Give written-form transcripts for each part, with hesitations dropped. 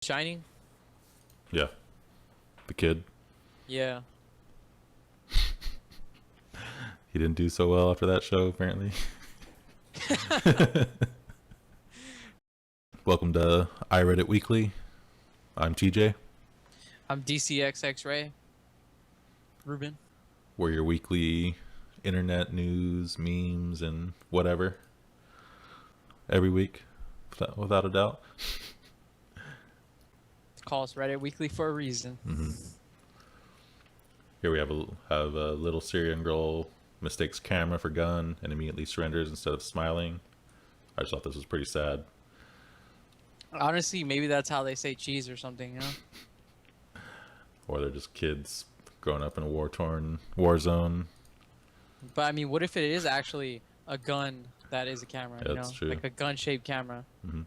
Shining? Yeah. The kid. Yeah. He didn't do so well after that show, apparently. Welcome to IReadItWeekly. I'm TJ. I'm DCXX-Ray. Ruben. We're your weekly internet news, memes, and whatever. Every week, without a doubt. Call us Reddit Weekly for a reason. Mm-hmm. Here we have a little Syrian girl mistakes camera for gun and immediately surrenders instead of smiling. I just thought this was pretty sad. Honestly, maybe that's how they say cheese or something, you know? Or they're just kids growing up in a war-torn war zone. But I mean, what if it is actually a gun that is a camera? Yeah, you that's know? true. Like a gun-shaped camera. Mm-hmm.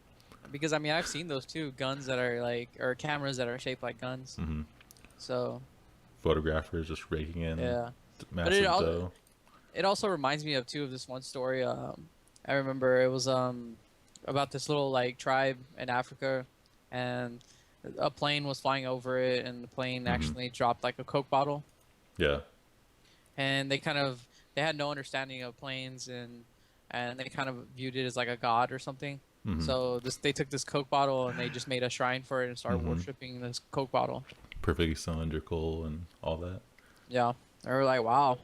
Because I mean, I've seen those too, guns that are like, or cameras that are shaped like guns. Mm-hmm. So. Photographers just raking in. Yeah. Massive dough. It also reminds me of this one story. I remember it was about this little like tribe in Africa, and a plane was flying over it, and the plane actually dropped like a Coke bottle. Yeah. And they had no understanding of planes, and they kind of viewed it as like a god or something. Mm-hmm. So they took this Coke bottle and they just made a shrine for it and started worshiping this Coke bottle. Perfectly cylindrical and all that. Yeah, they were like, wow.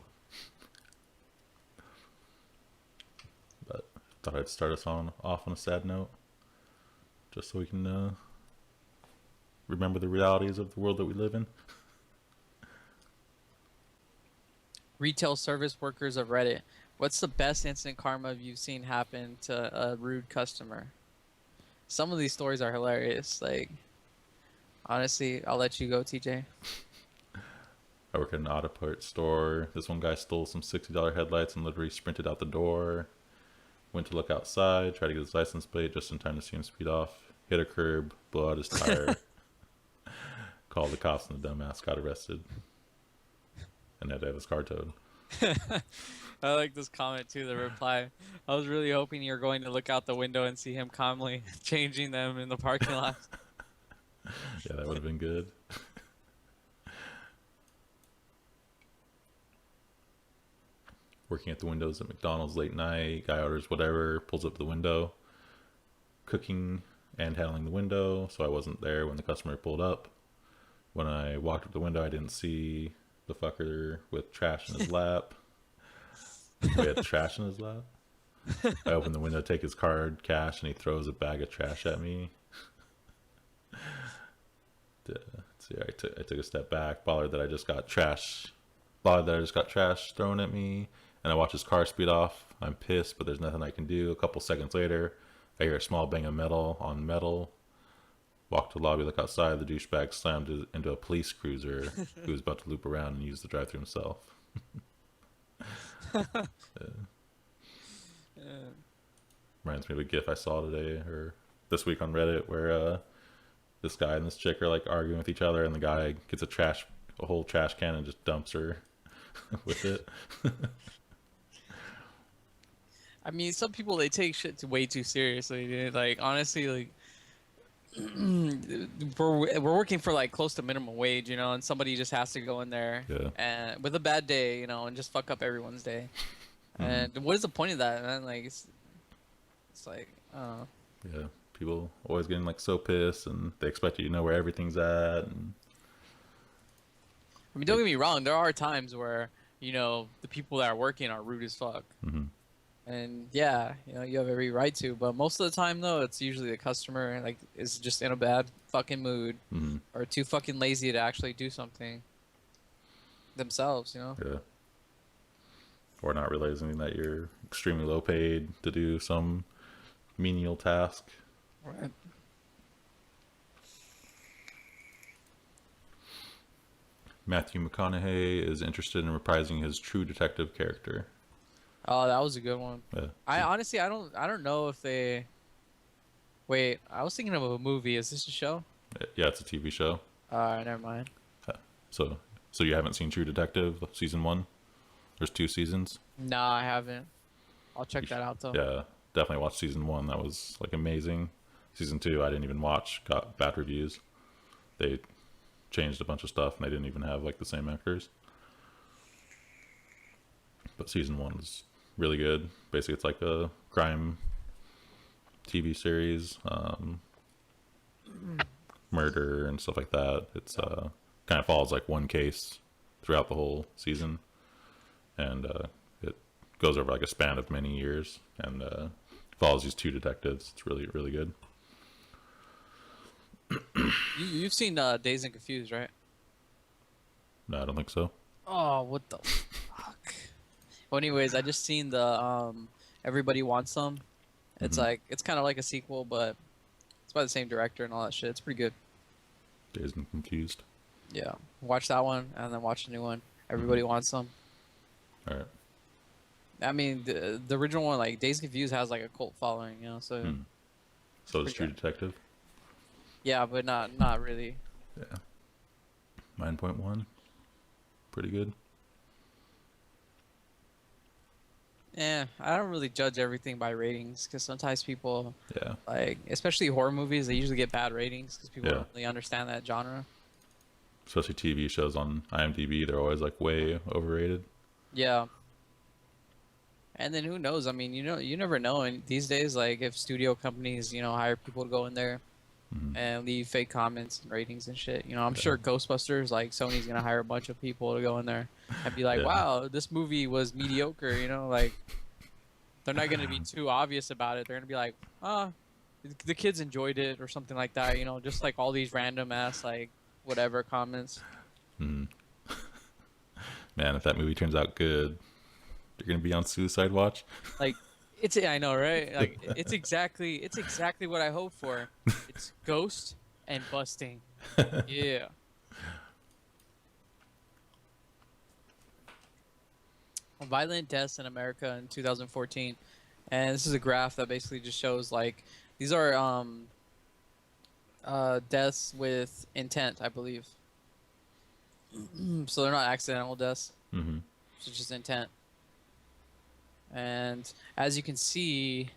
But thought I'd start us off on a sad note, just so we can remember the realities of the world that we live in. Retail service workers of Reddit. What's the best instant karma you've seen happen to a rude customer? Some of these stories are hilarious. Like, honestly, I'll let you go, TJ. I work at an auto parts store. This one guy stole some $60 headlights and literally sprinted out the door. Went to look outside, tried to get his license plate just in time to see him speed off. Hit a curb, blow out his tire. Called the cops and the dumbass got arrested. And had to have his car towed. I like this comment too, the reply. I was really hoping you were going to look out the window and see him calmly changing them in the parking lot. Yeah, that would have been good. Working at the windows at McDonald's late night, guy orders whatever, pulls up the window, cooking and handling the window, so I wasn't there when the customer pulled up. When I walked up the window, I didn't see the fucker with trash in his lap. He had trash in his lap. I opened the window, take his card, cash, and he throws a bag of trash at me. See, I took a step back, bothered that I just got trash thrown at me, and I watch his car speed off. I'm pissed, but there's nothing I can do. A couple seconds later, I hear a small bang of metal on metal. Walk to the lobby, look outside. The douchebag slammed into a police cruiser who was about to loop around and use the drive-thru himself. Reminds me of a GIF I saw today or this week on Reddit where this guy and this chick are like arguing with each other, and the guy gets a whole trash can and just dumps her with it. I mean, some people, they take shit way too seriously, dude. Like, honestly, like, we're working for like close to minimum wage, you know, and somebody just has to go in there and with a bad day, you know, and just fuck up everyone's day. And what is the point of that, man? Like, it's like, I don't know. Yeah, people always getting like so pissed, and they expect you to know where everything's at. And I mean, don't get me wrong, there are times where, you know, the people that are working are rude as fuck. And yeah, you know, you have every right to, but most of the time though, it's usually the customer like is just in a bad fucking mood or too fucking lazy to actually do something themselves, you know? Yeah. Or not realizing that you're extremely low paid to do some menial task. Right. Matthew McConaughey is interested in reprising his True Detective character. Oh, that was a good one. Yeah. I honestly, I don't know if they. Wait, I was thinking of a movie. Is this a show? Yeah, it's a TV show. Never mind. So you haven't seen True Detective season 1? There's 2 seasons. No, I haven't. I'll check that out though. Yeah, definitely watch season 1. That was like amazing. Season 2, I didn't even watch. Got bad reviews. They changed a bunch of stuff, and they didn't even have like the same actors. But season 1 was really good. Basically, it's like a crime TV series, murder and stuff like that. It's kind of follows like one case throughout the whole season, and it goes over like a span of many years, and follows these 2 detectives. It's really, really good. You've seen Dazed and Confused, right? No, I don't think so. Oh, what the fuck? Well, anyways, I just seen the Everybody Wants Some. It's like it's kind of like a sequel, but it's by the same director and all that shit. It's pretty good. Dazed and Confused. Yeah, watch that one and then watch the new one. Everybody Wants Some. All right. I mean, the original one, like Dazed and Confused, has like a cult following, you know. So. So does True Detective. Yeah, but not really. Yeah. 9.1. Pretty good. Yeah, I don't really judge everything by ratings because sometimes people, Yeah. like, especially horror movies, they usually get bad ratings because people Yeah. don't really understand that genre. Especially TV shows on IMDb, they're always like way overrated. Yeah. And then who knows? I mean, you never know. And these days, like, if studio companies, hire people to go in there and leave fake comments and ratings and shit, I'm sure Ghostbusters, like, Sony's gonna hire a bunch of people to go in there and be like, Yeah. wow, this movie was mediocre, like, they're not gonna be too obvious about it. They're gonna be like, the kids enjoyed it or something like that, just like all these random ass, like, whatever comments. Man, if that movie turns out good, you're gonna be on suicide watch. Like, I know, right? Like, it's exactly what I hope for. It's ghost and busting. Yeah. Violent deaths in America in 2014, and this is a graph that basically just shows, like, these are deaths with intent, I believe. So they're not accidental deaths. It's just intent. And as you can see,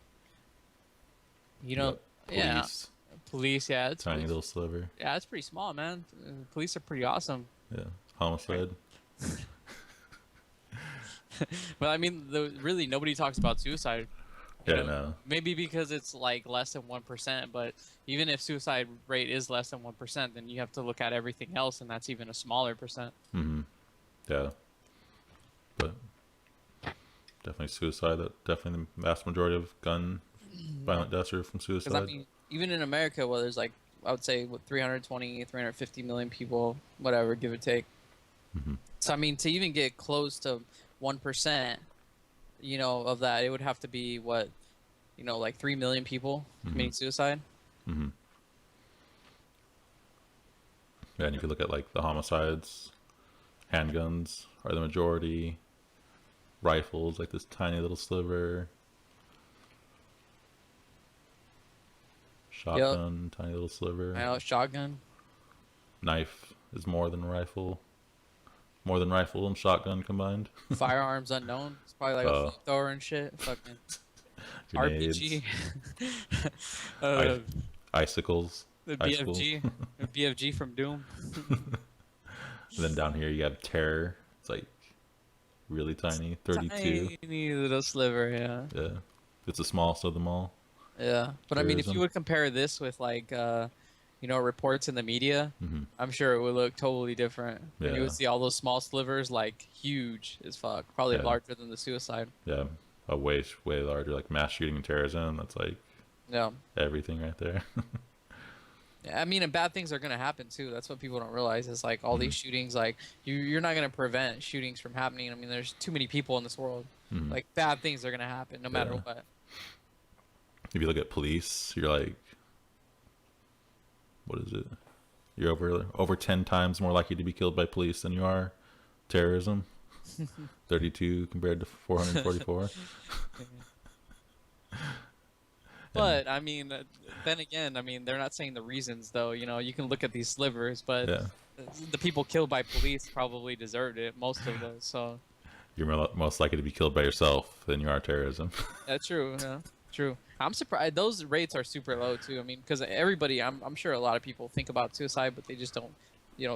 Yep. yeah, Police. police, yeah, it's Tiny little sliver. yeah, it's pretty small, man. Police are pretty awesome. Yeah. Homicide. But I mean, really nobody talks about suicide. Yeah, no. Maybe because it's like less than 1%, but even if suicide rate is less than 1%, then you have to look at everything else, and that's even a smaller percent. Yeah. But definitely suicide. Definitely the vast majority of violent deaths are from suicide. Because, I mean, even in America, well, there's like, I would say, 320, 350 million people, whatever, give or take. So, I mean, to even get close to 1%, of that, it would have to be what, like 3 million people committing suicide. Yeah, and if you look at like the homicides, handguns are the majority. Rifles, like this tiny little sliver. Shotgun, tiny little sliver. I know, shotgun. Knife is more than rifle. More than rifle and shotgun combined. Firearms unknown. It's probably like a flamethrower and shit. Fucking RPG. Icicles. The BFG. The BFG from Doom. And then down here you have terror. It's like really tiny, 32. Tiny little sliver, yeah. Yeah. It's the smallest of them all. Yeah. But I mean, if you would compare this with like reports in the media, I'm sure it would look totally different. Yeah. And you would see all those small slivers like huge as fuck, probably larger than the suicide. Yeah, a way larger, like mass shooting and terrorism. That's like everything right there. Yeah, I mean, and bad things are gonna happen too. That's what people don't realize. Is like all these shootings, like you're not gonna prevent shootings from happening. I mean, there's too many people in this world. Like bad things are gonna happen no matter what. If you look at police, you're like, what is it? You're over 10 times more likely to be killed by police than you are terrorism. 32 compared to 444. But I mean, then again, I mean, they're not saying the reasons though. You can look at these slivers, but the people killed by police probably deserved it. Most of those, so you're most likely to be killed by yourself than you are terrorism. that's true. Yeah. True. I'm surprised those rates are super low too. I mean, because everybody, I'm sure a lot of people think about suicide, but they just don't,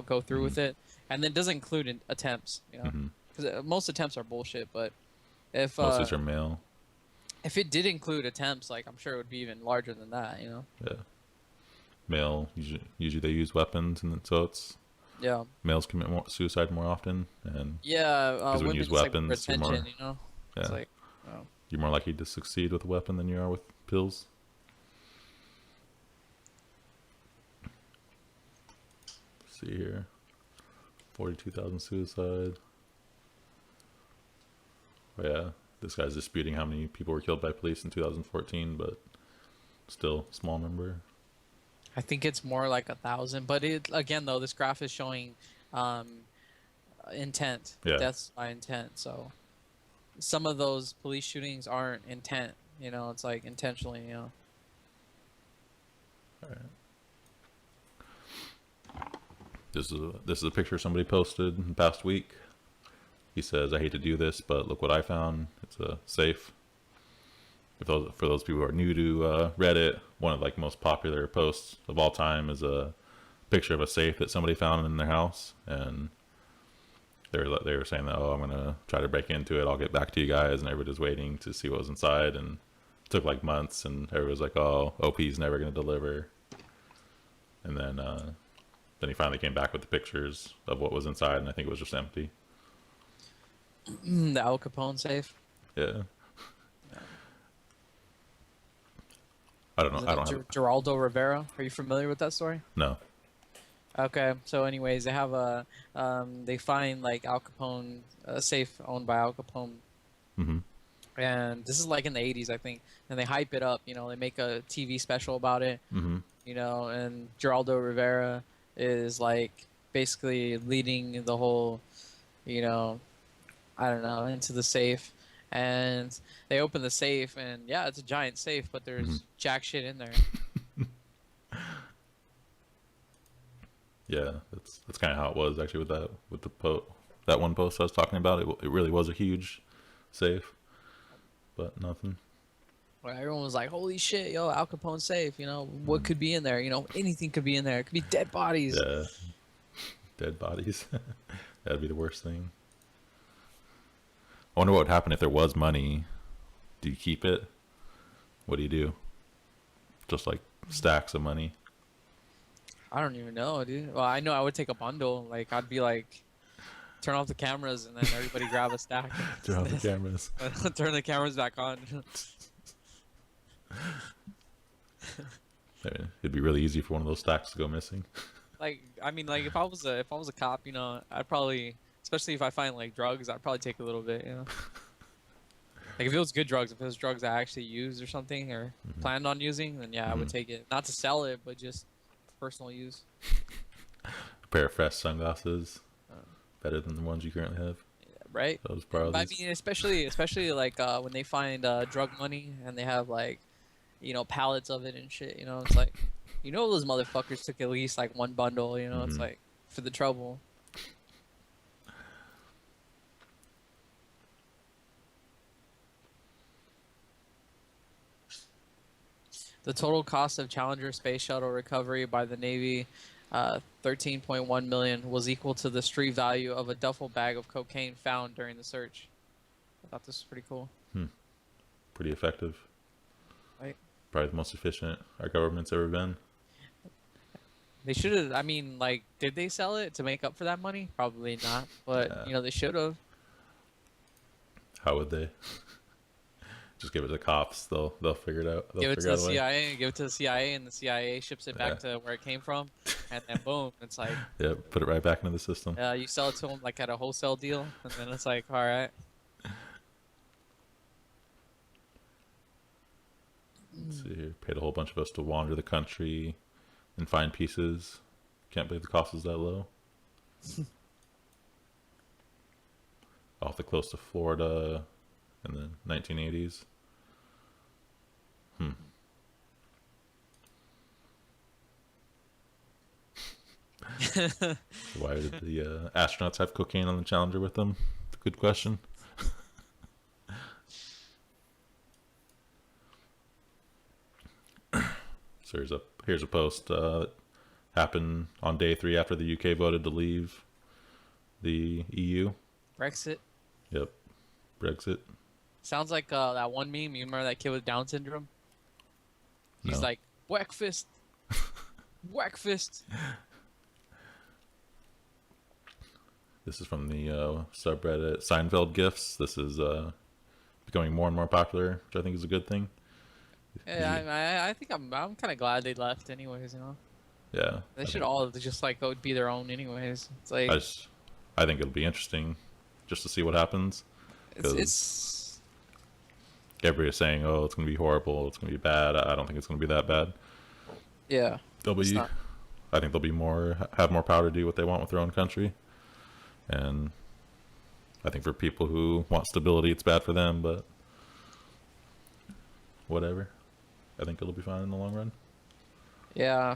go through Hmm. with it. And then it doesn't include attempts, Hmm. because most attempts are bullshit. But if Most of uh these are male. if it did include attempts, like I'm sure it would be even larger than that. Yeah, male. Usually they use weapons, and so it's Yeah. males commit suicide more often, and Yeah. because when you Women, use it's like more weapons, attention. It's yeah, like, oh, you're more likely to succeed with a weapon than you are with pills. Let's see here, 42,000 suicide. Oh, yeah, this guy's disputing how many people were killed by police in 2014, but still small number. I think it's more like 1,000. But it again though, this graph is showing um, intent, Yeah. deaths by intent. So some of those police shootings aren't intent. It's like intentionally. All right. This is a picture somebody posted in the past week. He says, "I hate to do this, but look what I found. It's a safe." For those people who are new to Reddit, one of like most popular posts of all time is a picture of a safe that somebody found in their house, and they were saying that, "Oh, I'm gonna try to break into it. I'll get back to you guys," and everybody's waiting to see what was inside, and it took like months, and everybody was like, "Oh, OP's never gonna deliver," and then he finally came back with the pictures of what was inside, and I think it was just empty. The Al Capone safe. Yeah. I don't know. Isn't I it don't have. Geraldo Rivera? Are you familiar with that story? No. Okay, so anyways, they have they find like Al Capone, a safe owned by Al Capone, Mm-hmm. and this is like in the 80s, I think, and they hype it up. They make a TV special about it. Mm-hmm. And Geraldo Rivera is like basically leading the whole, I don't know, into the safe. And they open the safe, and yeah, it's a giant safe, but Mm-hmm. there's jack shit in there. Yeah, that's kind of how it was actually with that one post I was talking about. It really was a huge safe, but nothing. Where everyone was like, "Holy shit, yo, Al Capone safe! What Mm. could be in there? Anything could be in there. It could be dead bodies." Yeah, dead bodies. That'd be the worst thing. I wonder what would happen if there was money. Do you keep it? What do you do? Just like stacks of money. I don't even know, dude. Well, I know I would take a bundle. Like, I'd be like, turn off the cameras, and then everybody grab a stack. Turn off the cameras. Turn the cameras back on. It'd be really easy for one of those stacks to go missing. Like, I mean, like if I was a cop, I'd probably, especially if I find like drugs, I'd probably take a little bit. Like if it was good drugs, if it was drugs I actually used or something or Mm-hmm. planned on using, then yeah, I would Mm-hmm. take it. Not to sell it, but just for personal use. A pair of fresh sunglasses, Uh, better than the ones you currently have. right? Those But I priorities. mean, especially like when they find drug money and they have like, pallets of it and shit. It's like, those motherfuckers took at least like one bundle. It's Mm-hmm. like for the trouble. The total cost of Challenger space shuttle recovery by the Navy, 13.1 million, was equal to the street value of a duffel bag of cocaine found during the search. I thought this was pretty cool. Pretty effective. Right? Probably the most efficient our government's ever been. They should have. I mean, like, did they sell it to make up for that money? Probably not. But they should have. How would they? Just give it to the cops. They'll figure it out. They'll Give it to figure the out a way. CIA. Give it to the CIA, and the CIA ships it back Yeah. to where it came from, and then boom, it's like, Yeah, put it right back into the system. you sell it to them like at a wholesale deal, and then it's like, all right. Let's see here. Paid a whole bunch of us to wander the country and find pieces. Can't believe the cost is that low. Off the coast of Florida in the 1980s. Why did the astronauts have cocaine on the Challenger with them? Good question. So here's a post that happened on day 3 after the UK voted to leave the EU. Brexit. Yep, Brexit. Sounds like that one meme. You remember that kid with Down syndrome? He's No. like, "Whackfist, whackfist." This is from the subreddit Seinfeld GIFs. This is becoming more and more popular, which I think is a good thing. Yeah, I think I'm kind of glad they left, anyways. You know, Yeah, they should all just like go be their own, anyways. It's like I think it'll be interesting just to see what happens. it's Everybody's saying, "Oh, it's going to be horrible. It's going to be bad." I don't think it's going to be that bad. yeah. I think they'll be have more power to do what they want with their own country. And I think for people who want stability, it's bad for them, but whatever. I think it'll be fine in the long run. Yeah,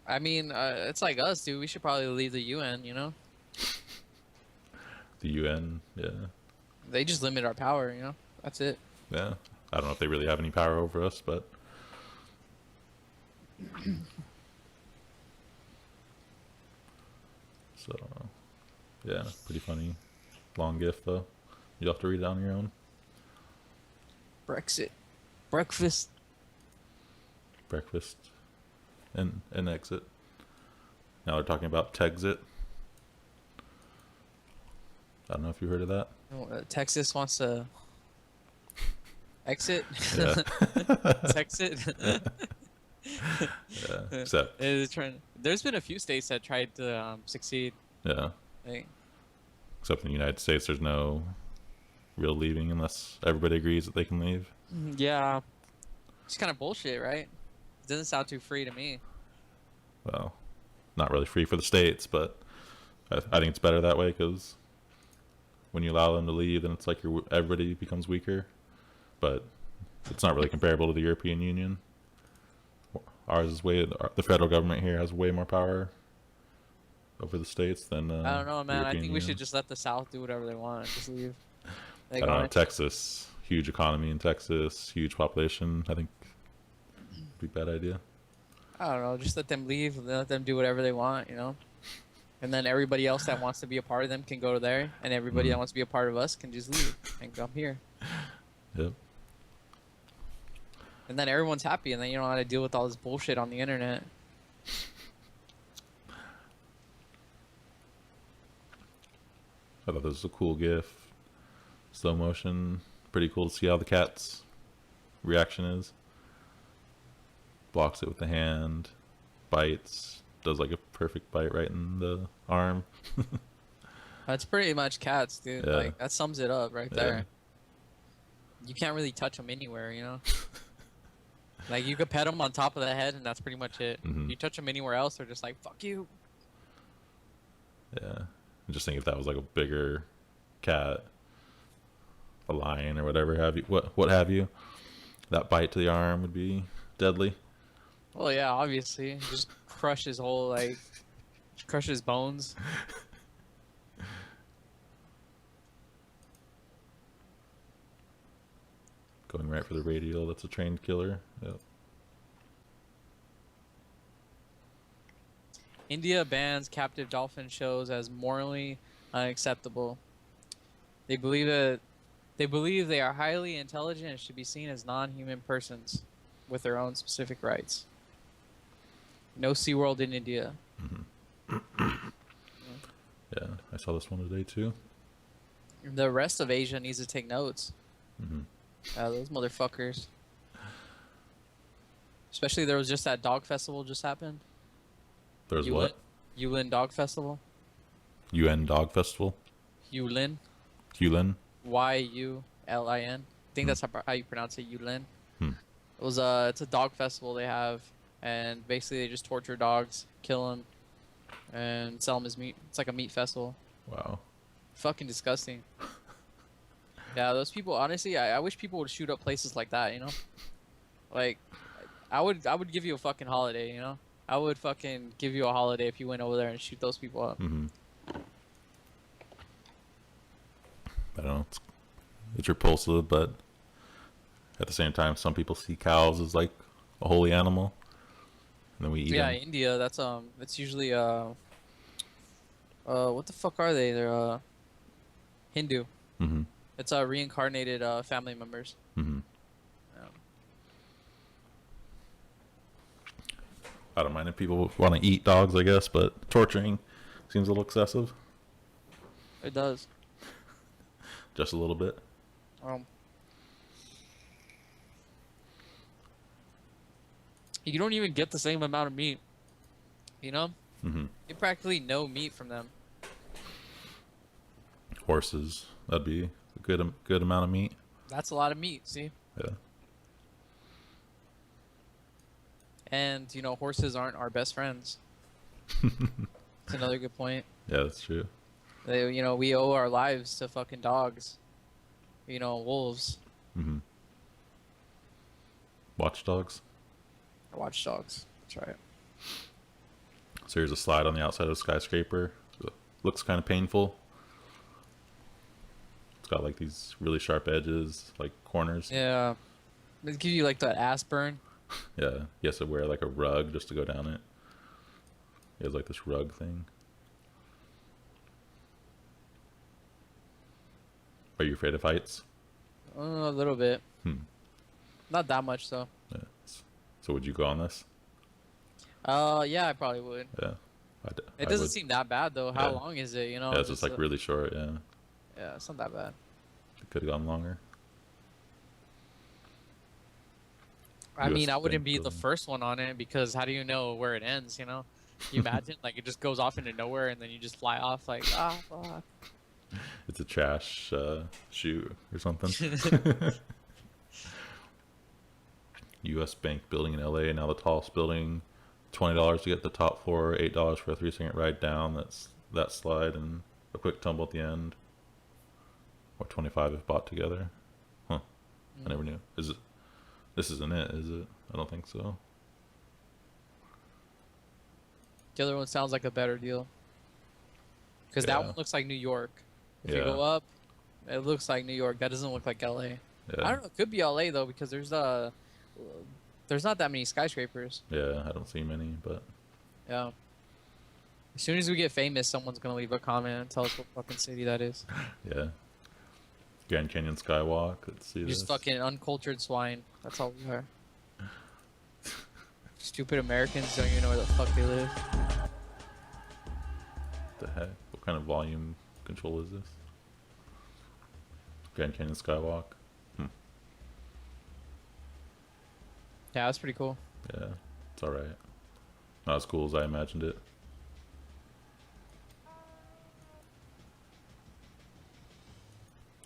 I mean, it's like us, dude. We should probably leave the UN. You know, The UN, yeah. they just limit our power. You know, that's it. Yeah. I don't know if they really have any power over us, but so yeah, pretty funny. Long GIF though. You'll have to read it on your own. Brexit, breakfast. Breakfast and exit. Now they're talking about Texit. I don't know if you heard of that. Texas wants to exit. Yeah. Texit. Yeah. Except There's been a few states that tried to succeed. yeah. Like, Except in the United States there's no real leaving unless everybody agrees that they can leave. yeah, it's kind of bullshit, right? It doesn't sound too free to me. Well, not really free for the states, but I think it's better that way because when you allow them to leave, then it's like everybody becomes weaker. But it's not really comparable to the European Union. Ours is the federal government here has way more power over the states than I don't know, man. I European think we should Union. just let the South do whatever they want and just leave. I don't know, Texas, huge economy in Texas, huge population. I think it'd be a bad idea. I don't know. Just let them leave. Let them do whatever they want, you know. And then everybody else that wants to be a part of them can go there, and everybody that wants to be a part of us can just leave and come here. Yep. And then everyone's happy, and then you don't have to deal with all this bullshit on the internet. I thought this was a cool GIF. Slow motion. Pretty cool to see how the cat's reaction is. Blocks it with the hand. Bites. Does like a perfect bite right in the arm. That's pretty much cats, dude. Yeah. Like, that sums it up right Yeah. there. You can't really touch them anywhere, you know? Like, you could pet them on top of the head, and that's pretty much it. Mhm. You touch them anywhere else, they're just like, fuck you. Yeah. I'm just thinking if that was like a bigger cat, a lion or whatever have you, what have you, that bite to the arm would be deadly. Well, yeah, obviously. Just crush his whole, like, crush his bones. Going right for the radial. That's a trained killer. Yep. India bans captive dolphin shows as morally unacceptable. They believe they are highly intelligent and should be seen as non-human persons with their own specific rights. No SeaWorld in India. Yeah, I saw this one today too. The rest of Asia needs to take notes. Mm-hmm. Those motherfuckers. Especially there was just that dog festival just happened. There's what? Yulin Dog Festival. UN Dog Festival. Yulin. Yulin. Yulin. I think that's how you pronounce it. Yulin. Hmm. It was it's a dog festival they have, and basically they just torture dogs, kill them, and sell them as meat. It's like a meat festival. Wow. Fucking disgusting. Yeah, those people. Honestly, I wish people would shoot up places like that. You know, like I would give you a fucking holiday. You know, I would fucking give you a holiday if you went over there and shoot those people up. Mm-hmm. I don't know. It's repulsive, but at the same time, some people see cows as like a holy animal. and then we eat Yeah, them. India. It's usually what the fuck are they? They're Hindu. Mm-hmm. It's reincarnated family members. Mm-hmm. Yeah. I don't mind if people want to eat dogs, I guess, but torturing seems a little excessive. It does. Just a little bit. You don't even get the same amount of meat. You know? Mm-hmm. You practically no meat from them. Horses, that'd be a good amount of meat. That's a lot of meat, see? Yeah. And, horses aren't our best friends. That's another good point. Yeah, that's true. We owe our lives to fucking dogs. Wolves. Mm-hmm. Watchdogs. Watchdogs. That's right. So here's a slide on the outside of a skyscraper. Looks kind of painful. It's got like these really sharp edges, like corners. Yeah. They give you like that ass burn. Yeah. He has to wear like a rug just to go down it. He has like this rug thing. Are you afraid of heights? A little bit. Not that much though. Yeah. So would you go on this? Yeah, I probably would. Yeah. It doesn't seem that bad though. How Yeah. long is it? Yeah, it's just like really short. Yeah. Yeah, it's not that bad. It could have gone longer. I mean, US I wouldn't Bank be the building. first one on it because how do you know where it ends? You imagine like it just goes off into nowhere and then you just fly off like fuck. It's a trash shoe or something. US Bank building in LA, now the tallest building. $20 to get the top floor, $8 for a 3-second ride down. That's that slide and a quick tumble at the end. Or 25 if bought together. Huh. I never knew. Is it? This isn't it, is it? I don't think so. The other one sounds like a better deal. Because that one looks like New York. If you go up, it looks like New York. That doesn't look like LA. Yeah. I don't know. It could be LA though because there's not that many skyscrapers. Yeah, I don't see many, but Yeah. As soon as we get famous, someone's gonna leave a comment and tell us what fucking city that is. yeah. Grand Canyon Skywalk. Let's see You're this. just fucking uncultured swine. That's all we are. Stupid Americans don't even know where the fuck they live. The heck? What kind of volume control is this? Grand Canyon Skywalk. Yeah, that's pretty cool. Yeah, it's alright. Not as cool as I imagined it.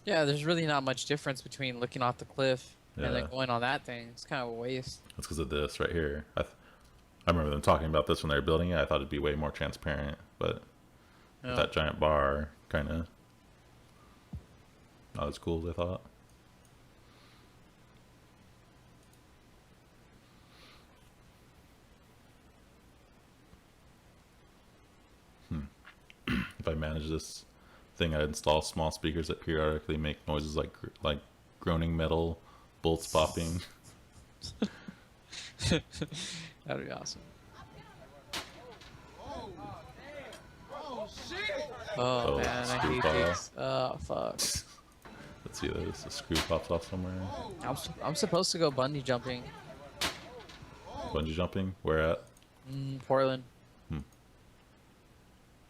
Yeah, there's really not much difference between looking off the cliff and then Yeah. going on that thing. It's kind of a waste. That's because of this right here. I remember them talking about this when they were building it. I thought it'd be way more transparent, but Yeah. that giant bar kind of not as cool as I thought. If I manage this thing, I'd install small speakers that periodically make noises like groaning metal, bolts popping. That'd be awesome. Oh man, I screw hate ball. these. Oh fuck. Let's see, there's a screw pops off somewhere. I'm supposed to go bungee jumping. Bungee jumping? Where at? Portland.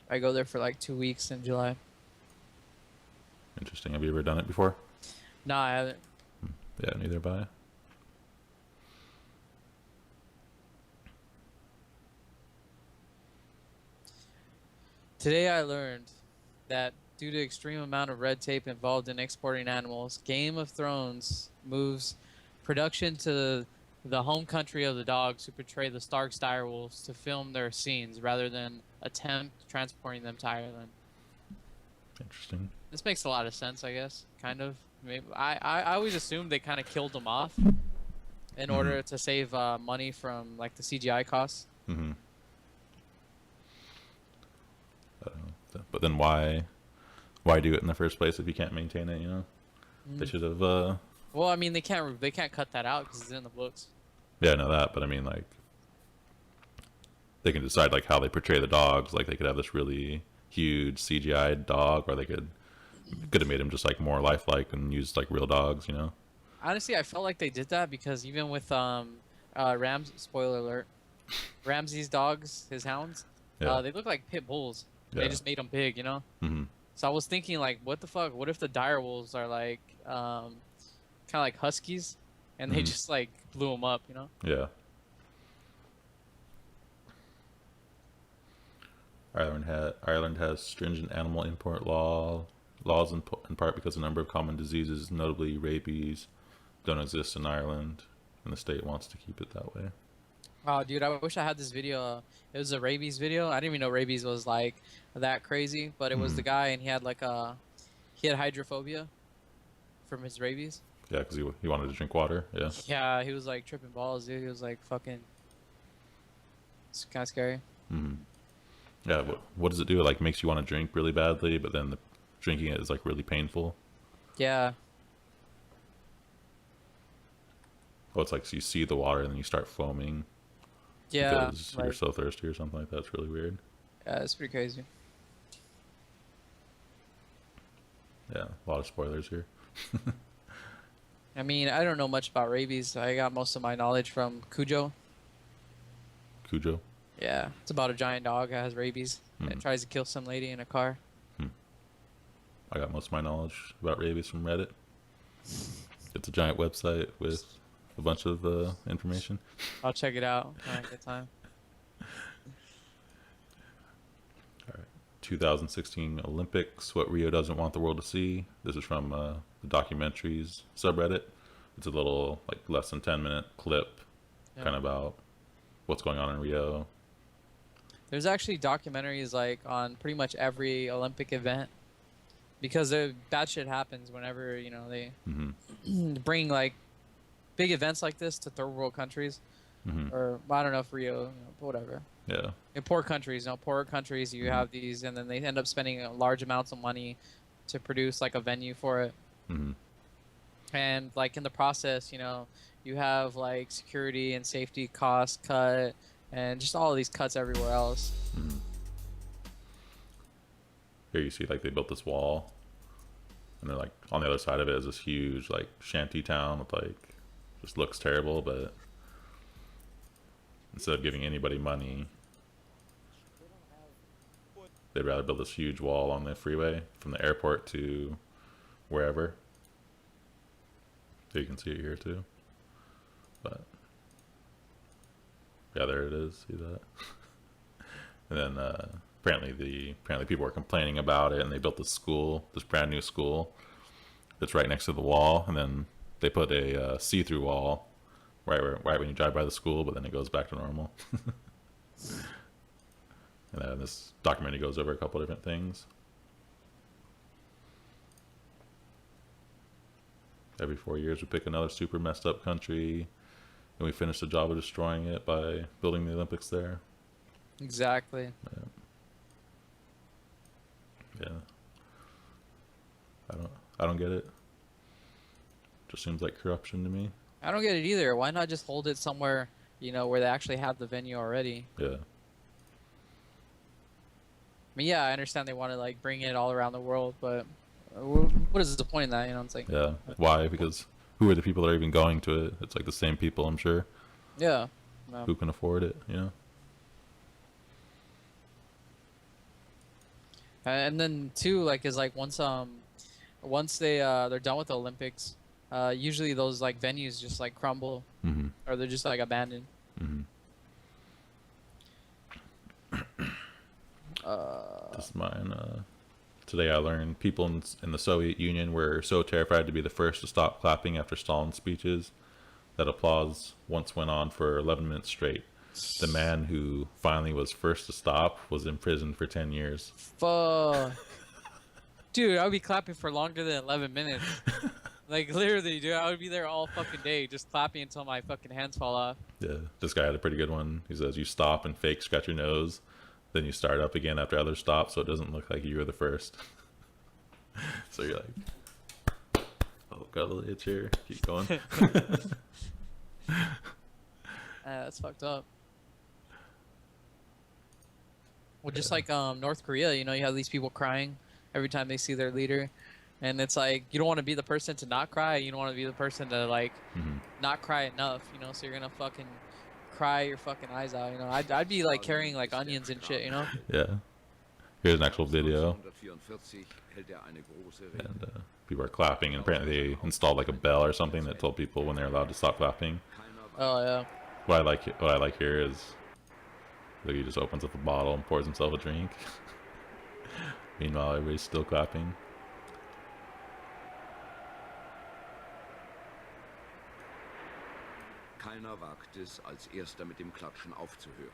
I go there for like 2 weeks in July. Interesting. Have you ever done it before? No, I haven't. Yeah, neither have I. Today I learned that due to extreme amount of red tape involved in exporting animals, Game of Thrones moves production to the home country of the dogs who portray the Stark direwolves to film their scenes rather than attempt transporting them to Ireland. Interesting. This makes a lot of sense, I guess. Kind of. Maybe I always assumed they kind of killed them off in order to save money from like the CGI costs. Mm-hmm. I don't know. But then why do it in the first place if you can't maintain it? You know, they should have. Well, I mean, they can't cut that out because it's in the books. Yeah, I know that, but I mean, like, they can decide like how they portray the dogs. Like they could have this really huge CGI dog, or they could have made him just like more lifelike and used like real dogs, you know? Honestly, I felt like they did that because even with spoiler alert, Ramsey's dogs, his hounds, Yeah. they look like pit bulls. Yeah. They just made them big, you know. Mm-hmm. So I was thinking like, what the fuck? What if the dire wolves are like kind of like huskies, and they just like blew them up, you know? Yeah. Ireland has stringent animal import laws in part because a number of common diseases, notably rabies, don't exist in Ireland, and the state wants to keep it that way. Oh, dude, I wish I had this video. It was a rabies video. I didn't even know rabies was like that crazy, but it was the guy, and he had like he had hydrophobia from his rabies. Yeah, because he wanted to drink water. Yeah. Yeah, he was like tripping balls, dude. He was like fucking. It's kind of scary. Mm-hmm. Yeah. What does it do? It like makes you want to drink really badly, but then drinking it is like really painful. Yeah. Oh, it's like so you see the water and then you start foaming. Yeah. Because you're so thirsty or something like that. It's really weird. Yeah, it's pretty crazy. Yeah, a lot of spoilers here. I mean, I don't know much about rabies. I got most of my knowledge from Cujo. Cujo? Yeah, it's about a giant dog that has rabies and tries to kill some lady in a car. I got most of my knowledge about rabies from Reddit. It's a giant website with a bunch of information. I'll check it out when I get time. All right. 2016 Olympics, What Rio Doesn't Want the World to See. This is from the documentaries subreddit. It's a little, like, less than 10-minute clip kind of about what's going on in Rio. There's actually documentaries, like, on pretty much every Olympic event. Because bad shit happens whenever, you know, they bring, like, big events like this to third world countries. Or, I don't know if Rio, you know, whatever. Yeah. In poor countries, you have these, and then they end up spending large amounts of money to produce, like, a venue for it. And, like, in the process, you know, you have, like, security and safety costs cut, and just all of these cuts everywhere else. Here you see, like, they built this wall, and then, like, on the other side of it is this huge, like, shanty town with, like, just looks terrible, but instead of giving anybody money, they'd rather build this huge wall on the freeway from the airport to wherever. So you can see it here too. But yeah, there it is. See that? And then apparently people were complaining about it, and they built this brand new school that's right next to the wall, and then they put a see-through wall right when you drive by the school, but then it goes back to normal. And then this documentary goes over a couple different things. Every 4 years we pick another super messed up country, and we finish the job of destroying it by building the Olympics there. Exactly. Yeah. I don't get it. Just seems like corruption to me. I don't get it either. Why not just hold it somewhere, you know, where they actually have the venue already? Yeah. I mean, yeah, I understand they want to, like, bring it all around the world, but what is the point in that, you know? It's like... Yeah. Why? Because who are the people that are even going to it? It's like the same people, I'm sure. Yeah. Who can afford it, you know? And then, too, like, is like once they're done with the Olympics, usually those, like, venues just, like, crumble. Or they're just, like, abandoned. This is mine. Today I learned people in the Soviet Union were so terrified to be the first to stop clapping after Stalin's speeches that applause once went on for 11 minutes straight. The man who finally was first to stop was imprisoned for 10 years. Fuck. Dude, I would be clapping for longer than 11 minutes. Like, literally, dude, I would be there all fucking day just clapping until my fucking hands fall off. Yeah, this guy had a pretty good one. He says, you stop and fake scratch your nose, then you start up again after others stop, so it doesn't look like you were the first. So you're like, oh, got a little itch here. Keep going. That's fucked up. Well, just like North Korea, you know, you have these people crying every time they see their leader, and it's like you don't want to be the person to not cry. You don't want to be the person to like not cry enough, you know. So you're gonna fucking cry your fucking eyes out, you know. I'd be like carrying like onions and shit, you know. Yeah. Here's an actual video. And people are clapping, and apparently they installed like a bell or something that told people when they're allowed to stop clapping. Oh yeah. What I like here is that he just opens up a bottle and pours himself a drink. Meanwhile, everybody's still clapping. Keiner wagt es, als erster mit dem Klatschen aufzuhören.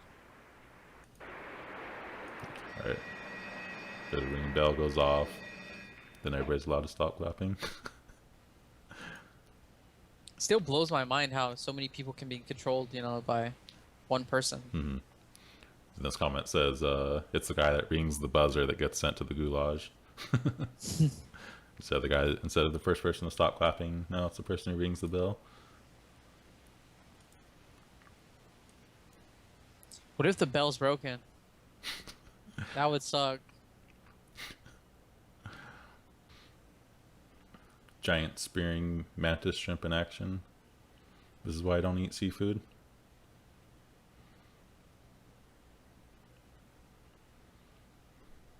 Alright. The ring bell goes off. Then everybody's allowed to stop clapping. Still blows my mind how so many people can be controlled, you know, by one person. And this comment says, it's the guy that rings the buzzer that gets sent to the goulash. So the guy, instead of the first person to stop clapping, now it's the person who rings the bell. What if the bell's broken? That would suck. Giant spearing mantis shrimp in action. This is why I don't eat seafood.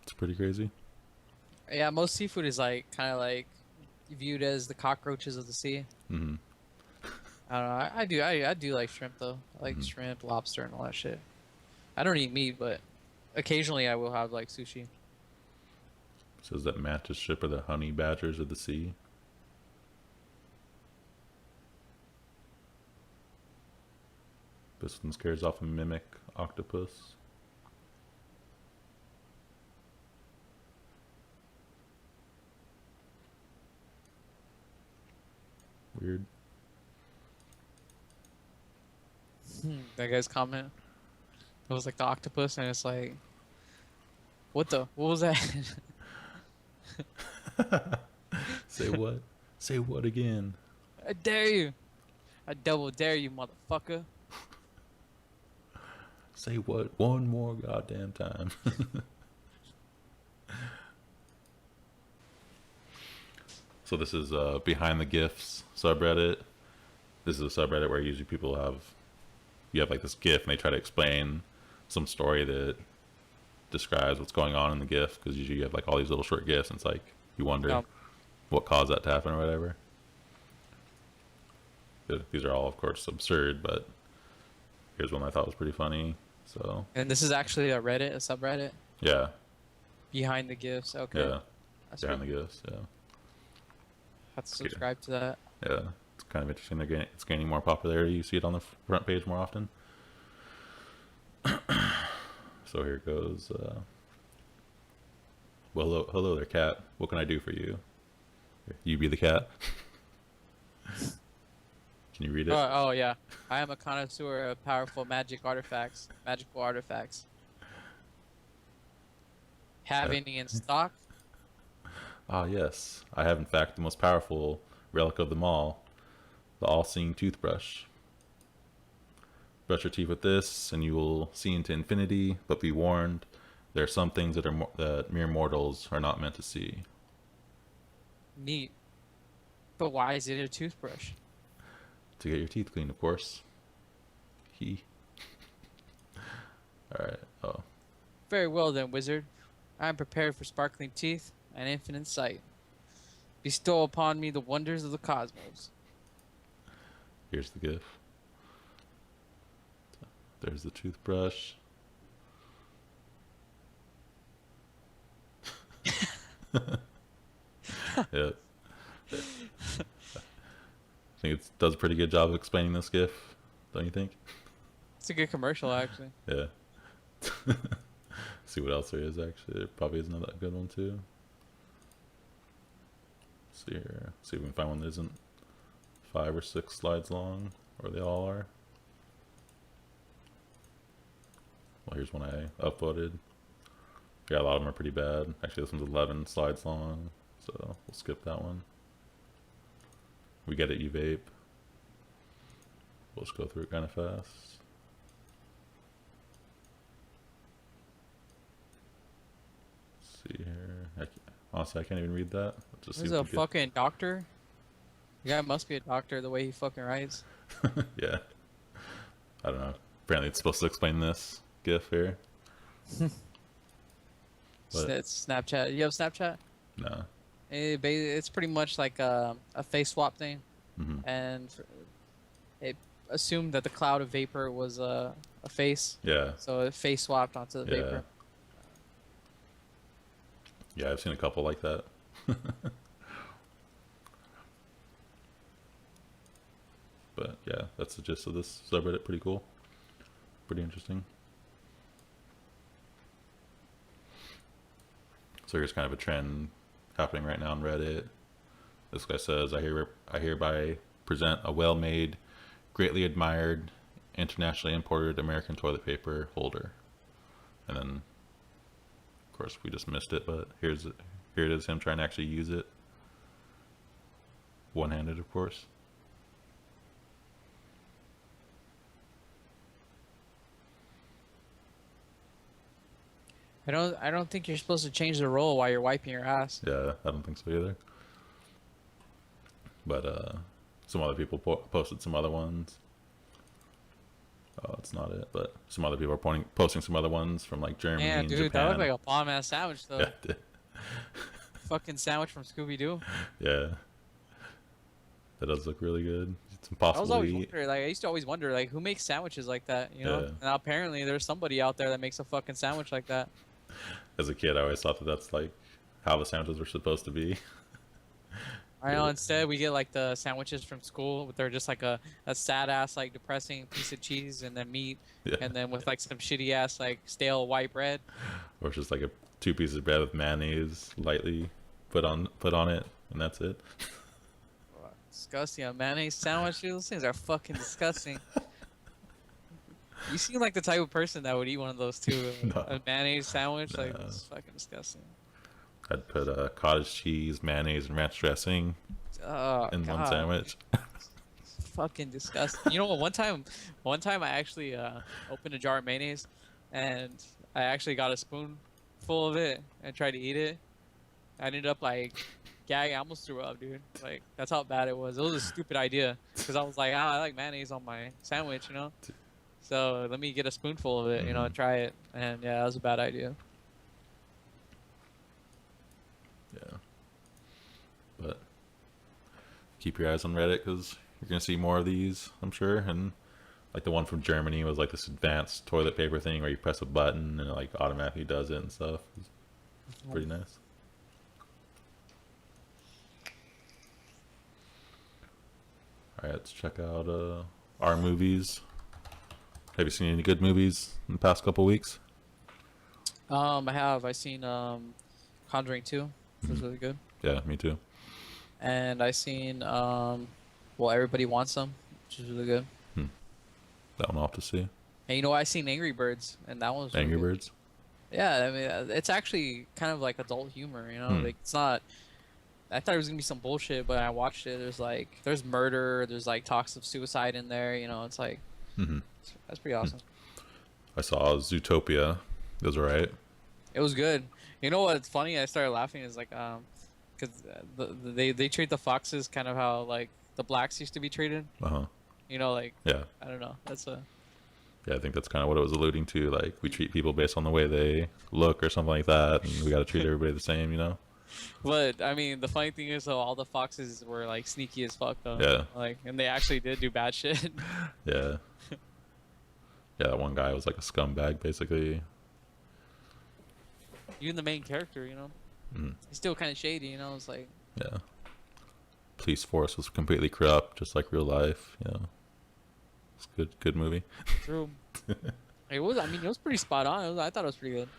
It's pretty crazy. Yeah, most seafood is like kind of like viewed as the cockroaches of the sea. I don't know. I do like shrimp though. I like shrimp, lobster, and all that shit. I don't eat meat, but occasionally I will have like sushi. It says that mantis shrimp are the honey badgers of the sea. This one scares off a mimic octopus. Weird. That guy's comment. It was like the octopus, and it's like, what was that? Say what? Say what again? I dare you. I double dare you, motherfucker. Say what one more goddamn time. So this is Behind the GIFs subreddit. This is a subreddit where usually people you have like this GIF and they try to explain some story that describes what's going on in the GIF, because usually you have like all these little short GIFs and it's like you wonder what caused that to happen or whatever. These are all of course absurd, but here's one I thought was pretty funny. So, and this is actually a Reddit, a subreddit? Yeah. Behind the GIFs, okay. Yeah. That's Behind the GIFs, yeah. Have to subscribe to that. Yeah. It's kind of interesting. It's gaining more popularity. You see it on the front page more often. So here goes. Well, hello there, cat. What can I do for you? You be the cat. Can you read it? Oh yeah. I am a connoisseur of powerful magical artifacts. Have any in stock? Ah, yes. I have, in fact, the most powerful relic of them all, the all-seeing toothbrush. Brush your teeth with this, and you will see into infinity, but be warned, there are some things that mere mortals are not meant to see. Neat. But why is it a toothbrush? To get your teeth cleaned, of course. Alright, oh. Very well then, wizard. I am prepared for sparkling teeth and infinite sight. Bestow upon me the wonders of the cosmos. Here's the GIF. There's the toothbrush. Yep. I think it does a pretty good job of explaining this GIF, don't you think? It's a good commercial, actually. Yeah. See what else there is, actually. There probably is another good one, too. Let's see here. See if we can find one that isn't 5 or 6 slides long, or they all are. Well, here's one I upvoted. Yeah, a lot of them are pretty bad. Actually, this one's 11 slides long, so we'll skip that one. We get it, you vape. We'll just go through it kind of fast. see here. Honestly, I can't even read that. Let's just He's see a what we fucking doctor. The guy must be a doctor the way he fucking writes. get. Yeah. I don't know. Apparently, it's supposed to explain this GIF here. But It's Snapchat. You have Snapchat? no. It's pretty much like a face swap thing, and it assumed that the cloud of vapor was a face, Yeah. so it face swapped onto the Yeah. vapor. Yeah, I've seen a couple like that. But yeah, that's the gist of this subreddit. Pretty cool. Pretty interesting. So here's kind of a trend happening right now on Reddit. This guy says, I hereby present a well-made, greatly admired, internationally imported American toilet paper holder. And then, of course, we just missed it, but here it is, him trying to actually use it. One-handed, of course. I don't think you're supposed to change the roll while you're wiping your ass. Yeah, I don't think so either. But some other people posted some other ones. Oh, it's not it, but some other people are posting some other ones from like Germany Yeah, and dude, Japan. that looked like a bomb ass sandwich though. Yeah, it did. Fucking sandwich from Scooby Doo. Yeah, that does look really good. It's I impossible was to always eat. wondering, like I used to always wonder, like who makes sandwiches like that, you know? Yeah. Now apparently there's somebody out there that makes a fucking sandwich like that. As a kid, I always thought that that's like how the sandwiches were supposed to be. I know. Instead, we get like the sandwiches from school. They're just like a sad ass, like depressing piece of cheese and then meat, Yeah. and then with like some shitty ass like stale white bread. Or it's just like two pieces of bread with mayonnaise lightly put on it, and that's it. Disgusting. A mayonnaise sandwich. Dude, those things are fucking disgusting. You seem like the type of person that would eat one of those too. No. A mayonnaise sandwich, like No. it's fucking disgusting. I'd put cottage cheese, mayonnaise, and ranch dressing Oh, in God. one sandwich. Fucking disgusting. You know what? One time I actually opened a jar of mayonnaise, and I actually got a spoonful of it and tried to eat it. I ended up like gagging. I almost threw up, dude. Like that's how bad it was. It was a stupid idea because I was like, I like mayonnaise on my sandwich, you know. So let me get a spoonful of it, you know, and try it. And yeah, that was a bad idea. Yeah. But keep your eyes on Reddit because you're going to see more of these, I'm sure. And like the one from Germany was like this advanced toilet paper thing where you press a button and it like automatically does it and stuff. It's pretty nice. All right, let's check out our movies. Have you seen any good movies in the past couple weeks? I seen Conjuring 2, which was really good. Yeah, me too. And I seen well, Everybody Wants Some, which is really good. That one I'll have to see. And you know, I seen Angry Birds, and that one was really Angry good. Birds. Yeah, I mean, it's actually kind of like adult humor, you know. Like it's not. I thought it was gonna be some bullshit, but I watched it. There's murder, there's like talks of suicide in there. You know, it's like that's pretty awesome. I saw Zootopia. It was alright. It was good. You know what's funny? I started laughing is like because they treat the foxes kind of how like the blacks used to be treated. You know, like Yeah. I don't know. Yeah, I think that's kind of what it was alluding to. Like, we treat people based on the way they look or something like that, and we got to treat everybody the same, you know? But I mean, the funny thing is, though, all the foxes were like sneaky as fuck, though. Yeah. Like, and they actually did do bad shit. Yeah. Yeah, that one guy was like a scumbag, basically. Even the main character, you know, he's still kind of shady, you know. It's like, Yeah. Police force was completely corrupt, just like real life, you know? It's good movie. true. It was. I mean, it was pretty spot on. I thought it was pretty good.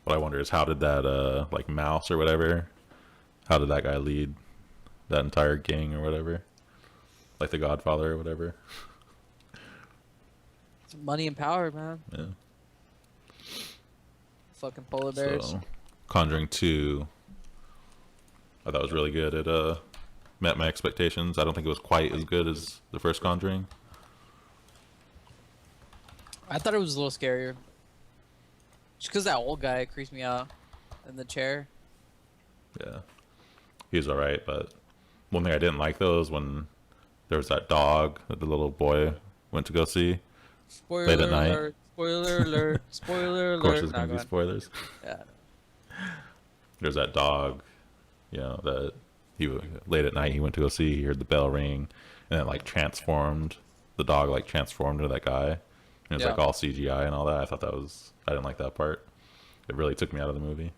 What I wonder is how did that, like, Mouse or whatever, how did that guy lead that entire gang or whatever? Like the Godfather or whatever? Money and power, man. Yeah. Fucking polar bears. So, Conjuring 2, I thought was really good. It met my expectations. I don't think it was quite as good as the first Conjuring. I thought it was a little scarier. Just because that old guy creeps me out. in the chair. Yeah, he was all right, but one thing I didn't like though is when there was that dog that the little boy went to go see late at Spoiler night. alert! Spoiler alert! Spoiler Of course, alert! there's Not going to be going. spoilers. Yeah. There's that dog, that late at night he went to go see. He heard the bell ring, and it like transformed. The dog like transformed into that guy. And it was Yeah. like all CGI and all that. I didn't like that part. It really took me out of the movie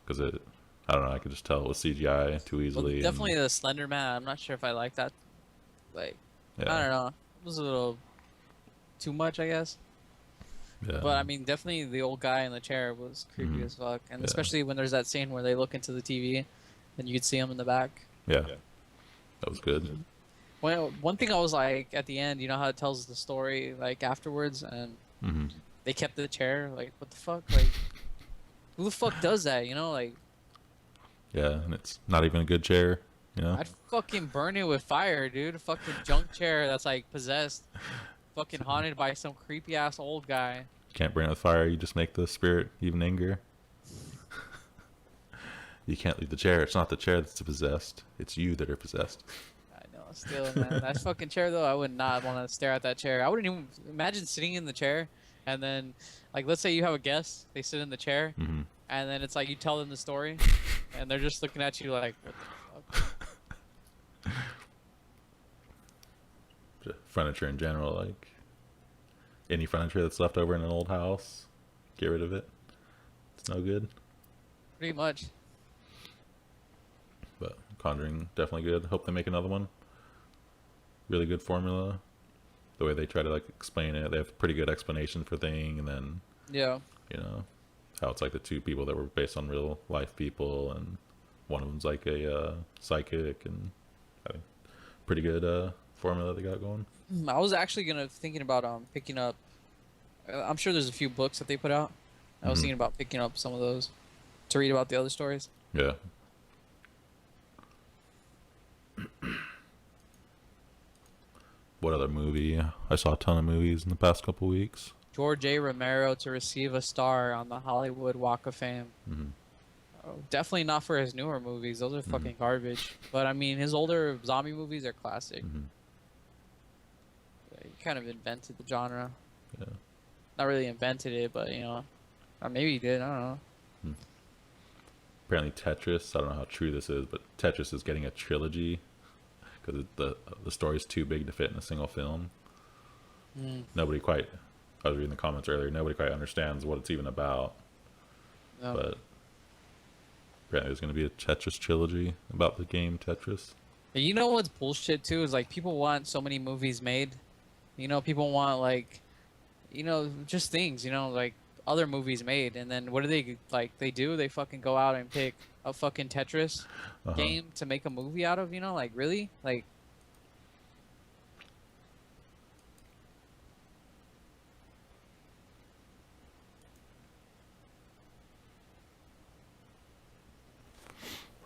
because I don't know. I could just tell it was CGI too Well, easily. definitely the Slender Man. I'm not sure if I like that. Like, And, I don't know. It was a little too much, I guess. Yeah. But I mean, definitely the old guy in the chair was creepy as fuck, and Yeah. especially when there's that scene where they look into the TV, and you could see him in the back. Yeah. That was good. Well, one thing I was like at the end, you know how it tells the story like afterwards, and Hmm. they kept the chair. Like, what the fuck? Like, who the fuck does that? You know, like Yeah, and it's not even a good chair. I'd fucking burn it with fire, dude. A fucking junk chair that's like possessed, fucking haunted by some creepy ass old guy. Can't burn it with fire. You just make the spirit even angrier. You can't leave the chair. It's not the chair that's possessed. It's you that are possessed. I know, still, man. That fucking chair, though, I would not want to stare at that chair. I wouldn't even imagine sitting in the chair, and then, like, let's say you have a guest, they sit in the chair, Hmm. and then it's like you tell them the story, and they're just looking at you like, what the fuck? Furniture in general, like any furniture that's left over in an old house, get rid of it. It's no good. Pretty much. But Conjuring, definitely good. Hope they make another one. Really good formula. The way they try to like explain it, they have pretty good explanation for thing, and then Yeah. How it's like the two people that were based on real life people, and one of them's like a psychic, and I think pretty good formula they got going. I was actually thinking about picking up. I'm sure there's a few books that they put out. I was Mhm. thinking about picking up some of those to read about the other stories. Yeah. What other movie? I saw a ton of movies in the past couple weeks. George A. Romero to receive a star on the Hollywood Walk of Fame. Hmm. Oh, definitely not for his newer movies. Those are fucking garbage. But I mean, his older zombie movies are classic. Hmm. He kind of invented the genre. Yeah. Not really invented it, but or maybe he did. I don't know. Apparently Tetris, I don't know how true this is, but Tetris is getting a trilogy because the story's too big to fit in a single film. Nobody quite, I was reading the comments earlier, nobody quite understands what it's even about. No. But apparently there's going to be a Tetris trilogy about the game Tetris. And you know what's bullshit too is like people want so many movies made. People want like, just things. Like other movies made, and then what do they like? They fucking go out and pick a fucking Tetris game to make a movie out of. Like really, like.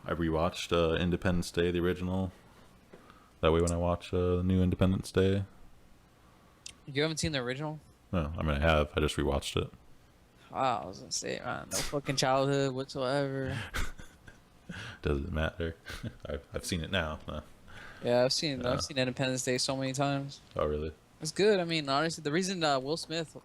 I rewatched Independence Day, the original. That way when I watch the new Independence Day. You haven't seen the original? No, I mean I have. I just rewatched it. Wow, I was gonna say, man, no fucking childhood whatsoever. Doesn't matter. I've seen it now. No. Yeah, I've seen Independence Day so many times. Oh really? It's good. I mean, honestly, the reason Will Smith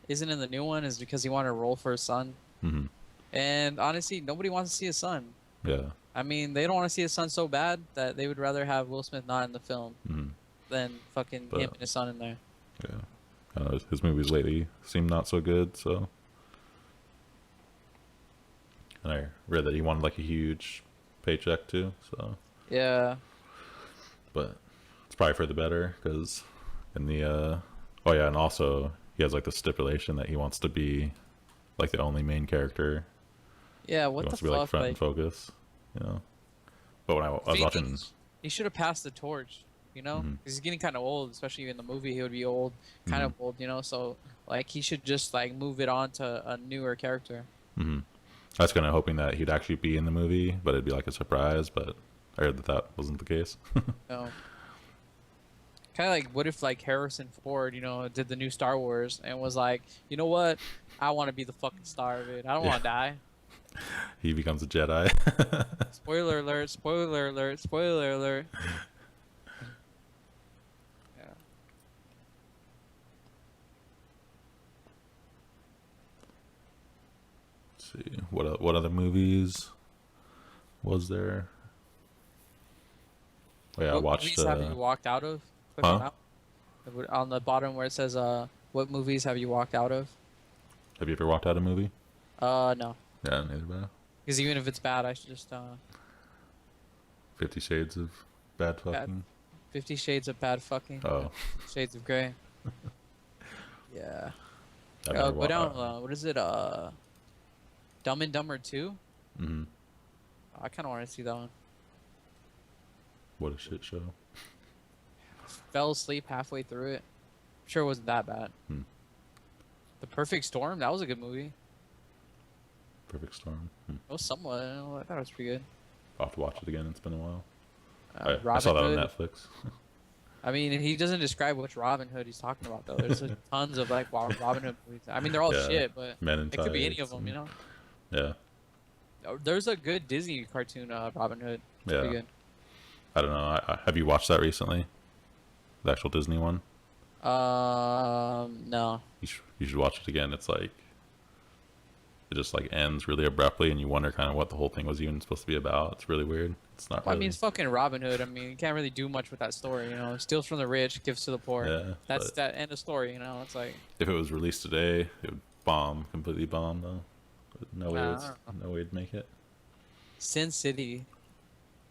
isn't in the new one is because he wanted to roll for his son. Hmm. And honestly, nobody wants to see his son. Yeah. I mean, they don't want to see his son so bad that they would rather have Will Smith not in the film than fucking him and his son in there. Yeah. I don't know, his movies lately seem not so good, so. And I read that he wanted like a huge paycheck too, so. Yeah. But it's probably for the better, because in the oh yeah, and also he has like the stipulation that he wants to be like the only main character. Yeah, He what the wants to be like fuck? front and focus, But when I was He- watching, He should have passed the torch, because he's getting kind of old, especially in the movie. He would be old, kind of old, So like he should just like move it on to a newer character. I was kind of hoping that he'd actually be in the movie, but it'd be like a surprise. But I heard that wasn't the case. No. Kind of like, what if like Harrison Ford, did the new Star Wars and was like, you know what? I want to be the fucking star of it. I don't want to die. He becomes a Jedi. Spoiler alert! Spoiler alert! Spoiler alert! Yeah. Let's see what other movies was there? Oh, yeah, I What watched. movies have you walked out of? Click Huh? on that. On the bottom where it says what movies have you walked out of? Have you ever walked out a movie? No. Yeah, neither have I. Because even if it's bad, I should just 50 Shades of Bad Fucking. 50 Shades of Bad Fucking. Oh. Shades of Grey. Yeah. I've never Go wa- down. What is it? Dumb and Dumber 2? Mhm. I kind of want to see that one. What a shit show. Fell asleep halfway through it. Sure, it wasn't that bad. Hmm. The Perfect Storm. That was a good movie. Perfect Storm. It was somewhat. I thought it was pretty good. I'll have to watch it again. It's been a while. I Robin saw that Hood. on Netflix. I mean, he doesn't describe which Robin Hood he's talking about though. There's tons of like Robin Hood movies. I mean, they're all Yeah. shit, but Men in it could be any Tights of them, you and- know. Yeah. There's a good Disney cartoon, Robin Hood. It's Yeah. pretty good. I don't know. Have you watched that recently? The actual Disney one? No. You should watch it again. It's like it just like ends really abruptly, and you wonder kind of what the whole thing was even supposed to be about. It's really weird. It's not. Well, I Really, mean, it's fucking Robin Hood. I mean, you can't really do much with that story, you know. Steals from the rich, gives to the poor. Yeah, That's but that end of story, you know. It's like if it was released today, it would bomb, completely bomb though. No way, Nah, it's, I don't no way to make it. Sin City.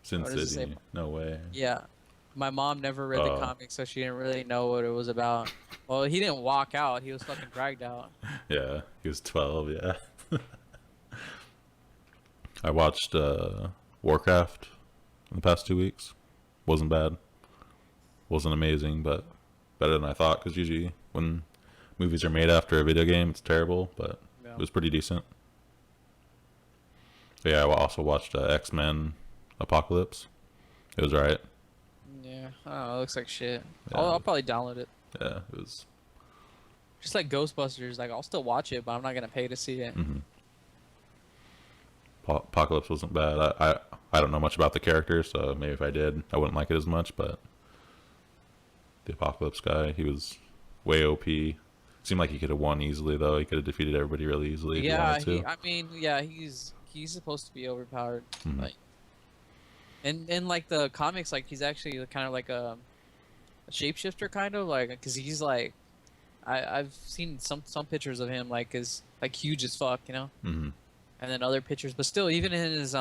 Sin What does it City, say? no way. Yeah. My mom never read the Oh. comic, so she didn't really know what it was about. Well, he didn't walk out. He was fucking dragged out. Yeah, he was 12. Yeah. I watched Warcraft in the past 2 weeks. Wasn't bad. Wasn't amazing, but better than I thought. Because usually when movies are made after a video game, it's terrible. But Yeah. it was pretty decent. But yeah, I also watched X-Men Apocalypse. It was alright. Yeah. I don't know. It looks like shit. Yeah. I'll probably download it. Yeah, it was. Just like Ghostbusters. Like, I'll still watch it, but I'm not going to pay to see it. Mhm. Apocalypse wasn't bad. I don't know much about the character, so maybe if I did, I wouldn't like it as much. But the Apocalypse guy, he was way OP. Seemed like he could have won easily, though. He could have defeated everybody really easily if he Yeah, wanted to. I mean, yeah, he's supposed to be overpowered. Mhm. Like, in like the comics, like he's actually kind of like a shapeshifter, kind of like, because he's like, I've seen some pictures of him like is like huge as fuck, you know, Mhm. and then other pictures, but still, even in his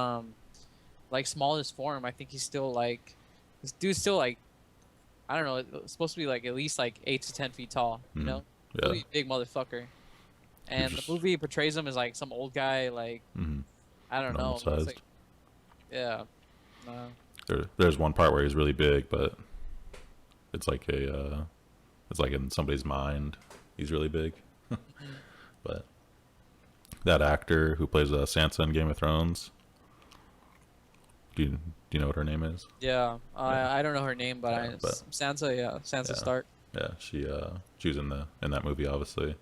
like smallest form, I think he's still like, this dude's still like, I don't know, it's supposed to be like at least like 8 to 10 feet tall, you Mhm. know, Yeah. really big motherfucker. And just- the movie portrays him as like some old guy, like Mhm. I don't know, Normal it's sized. like, yeah, no. There's one part where he's really big, but it's like it's like in somebody's mind. He's really big. But that actor who plays Sansa in Game of Thrones. Do you know what her name is? Yeah, I don't know her name, but Yeah, but- Sansa, yeah, Sansa Yeah. Stark. Yeah, she was in that movie obviously,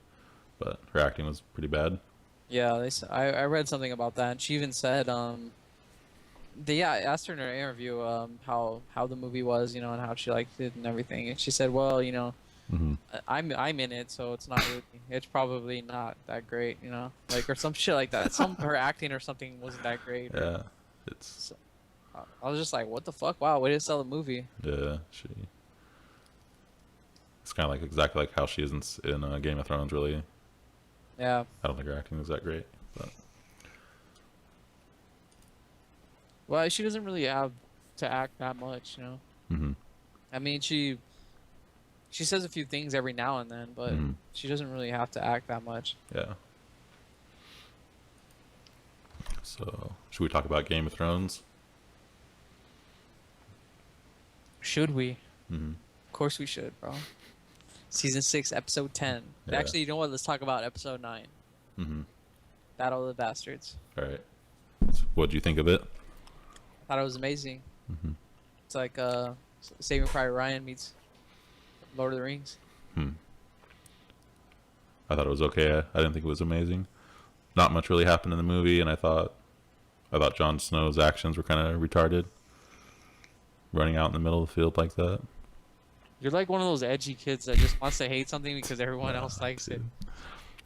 but her acting was pretty bad. Yeah, I read something about that, and she even said they asked her in her interview how the movie was, you know, and how she liked it and everything, and she said, well, you know, Mm-hmm. I'm in it, so it's not really, it's probably not that great, you know, like, or some shit like that. Some her acting or something wasn't that great. Yeah, it's I was just like, what the fuck? Wow, way to sell a movie. yeah she. It's kind of like exactly like how she is in Game of Thrones. Really, Yeah. I don't think her acting is that great, but Well, she doesn't really have to act that much, you know. mm-hmm. I mean, she says a few things every now and then, but Mhm. she doesn't really have to act that much. Yeah. So, should we talk about Game of Thrones? Should we? Mm-hmm. Of course we should, bro. Season 6, episode 10. Yeah. Actually, you know what? Let's talk about episode 9. Mm-hmm. Battle of the Bastards. All right. So what do you think of it? I thought it was amazing. Mm-hmm. It's like Saving Private Ryan meets Lord of the Rings. I thought it was okay. I didn't think it was amazing. Not much really happened in the movie, and I thought I thought Jon Snow's actions were kind of retarded, running out in the middle of the field like that. You're like one of those edgy kids that just wants to hate something because everyone else likes it.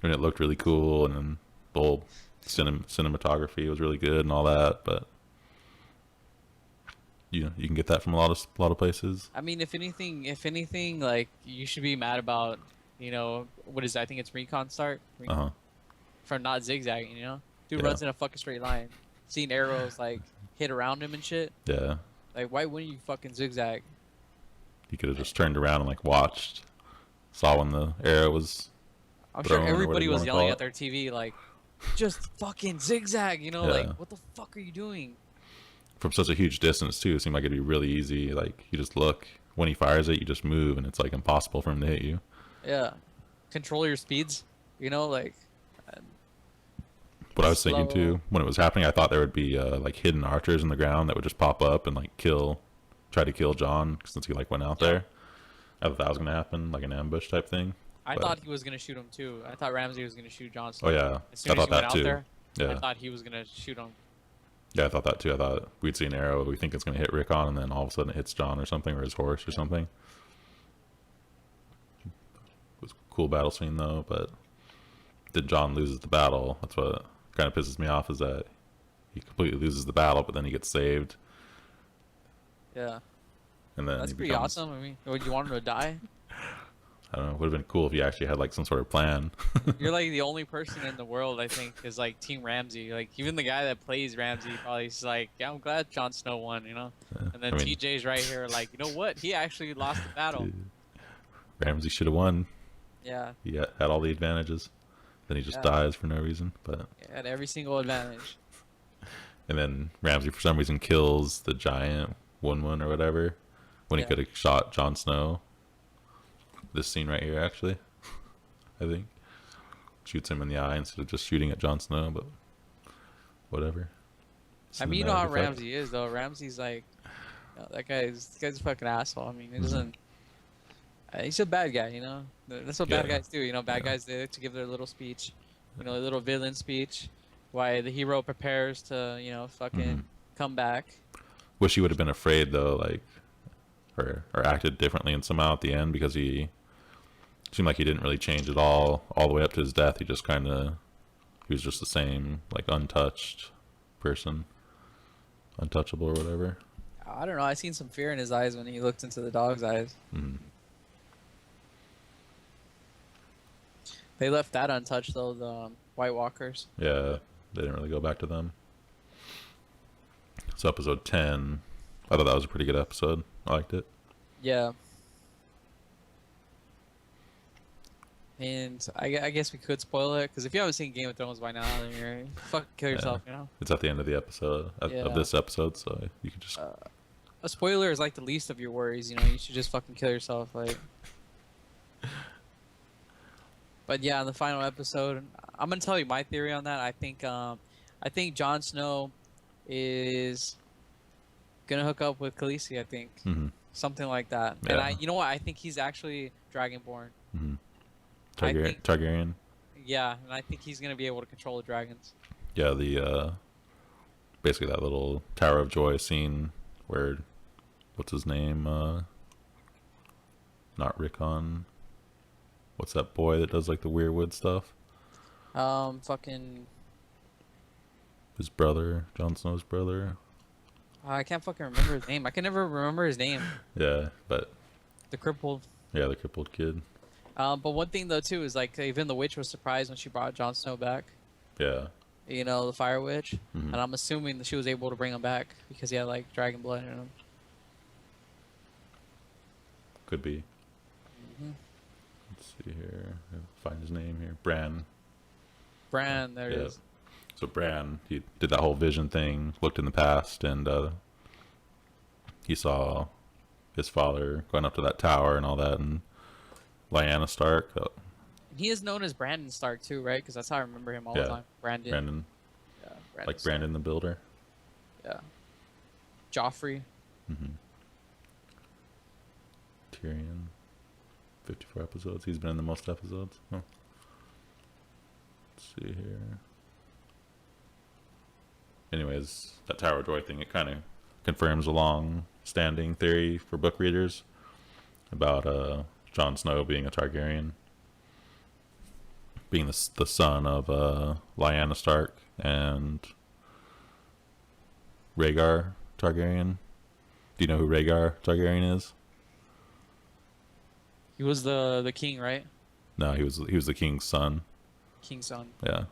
And it looked really cool, and then the whole cinematography was really good and all that. But you can get that from a lot of places. I mean, if anything, like you should be mad about, what is that? I think it's recon start for not zigzagging. Dude runs in a fucking straight line. Seeing arrows like hit around him and shit. Yeah. Like, why wouldn't you fucking zigzag? You could have just turned around and like watched, saw when the arrow was. I'm sure everybody was yelling at their TV like, just fucking zigzag, like what the fuck are you doing? From such a huge distance too, it seemed like it'd be really easy. Like you just look, when he fires it, you just move, and it's like impossible for him to hit you. Yeah, control your speeds. Like. What I was thinking too, when it was happening, I thought there would be like hidden archers in the ground that would just pop up and like try to kill Jon since he like went out there. I thought that was gonna happen, like an ambush type thing. I thought he was gonna shoot him too. I thought Ramsey was gonna shoot Jon Snow. Oh yeah, as soon I as thought that too. There, yeah, I thought he was gonna shoot him. Yeah, I thought that too. I thought we'd see an arrow, we think it's gonna hit Rickon, and then all of a sudden it hits Jon or something, or his horse or something. It was a cool battle scene though, but then Jon loses the battle. That's what kind of pisses me off, is that he completely loses the battle, but then he gets saved. Yeah. And then that's pretty awesome. I mean, would you want him to die? I don't know. It would have been cool if you actually had like some sort of plan. You're like the only person in the world, I think, is like Team Ramsey. Like even the guy that plays Ramsey probably is like, yeah, I'm glad Jon Snow won, Yeah, And then TJ's right here, like, you know what? He actually lost the battle. Dude, Ramsey should have won. Yeah. He had all the advantages. Then he just dies for no reason. But he had every single advantage. And then Ramsey for some reason kills the giant Wun or whatever when he could have shot Jon Snow. This scene right here, actually, I think, shoots him in the eye instead of just shooting at Jon Snow. But whatever. I mean, you know how Ramsey is, though. Ramsey's like, that guy's a fucking asshole. I mean, he doesn't. He's a bad guy, That's what bad guys do. Bad guys, they like to give their little speech, their little villain speech, why the hero prepares to, fucking come back. Wish he would have been afraid though, like, or acted differently and somehow at the end, because he seemed like he didn't really change at all the way up to his death. He was just the same, like, untouched person, untouchable or whatever. I don't know. I seen some fear in his eyes when he looked into the dog's eyes. They left that untouched though, the White Walkers. Yeah, they didn't really go back to them. So episode 10, I thought that was a pretty good episode. I liked it. Yeah. And I guess we could spoil it, because if you haven't seen Game of Thrones by now, then you're fucking kill yourself, It's at the end of the episode, of this episode, so you could just... a spoiler is like the least of your worries, you should just fucking kill yourself, like... But yeah, in the final episode, I'm gonna tell you my theory on that. I think Jon Snow is gonna hook up with Khaleesi. I think something like that. Yeah. And you know what? I think he's actually Dragonborn. Targaryen. Yeah, and I think he's gonna be able to control the dragons. Yeah, the basically that little Tower of Joy scene where, what's his name? Not Rickon. What's that boy that does like the weirwood stuff? Fucking... His brother, Jon Snow's brother. I can't fucking remember his name. I can never remember his name. Yeah, but... The crippled... Yeah, the crippled kid. But one thing though too is like even the witch was surprised when she brought Jon Snow back. Yeah. The Fire Witch. And I'm assuming that she was able to bring him back because he had like dragon blood in him. Could be. Let's see here. I'll find his name here. Bran, there it is. So Bran, he did that whole vision thing, looked in the past, and he saw his father going up to that tower and all that, and Lyanna Stark. He is known as Brandon Stark too, right? Because that's how I remember him all the time. Brandon. Yeah, Brandon like Stark. Brandon the Builder. Yeah. Joffrey. Tyrion. 54 episodes. He's been in the most episodes. Huh. Let's see here. anyways, that Tower of Joy thing, it kind of confirms a long-standing theory for book readers about Jon Snow being a Targaryen, being the son of Lyanna Stark and Rhaegar Targaryen. Do you know who Rhaegar Targaryen is? He was the king, right? No, he was the king's son. King's son. Yeah.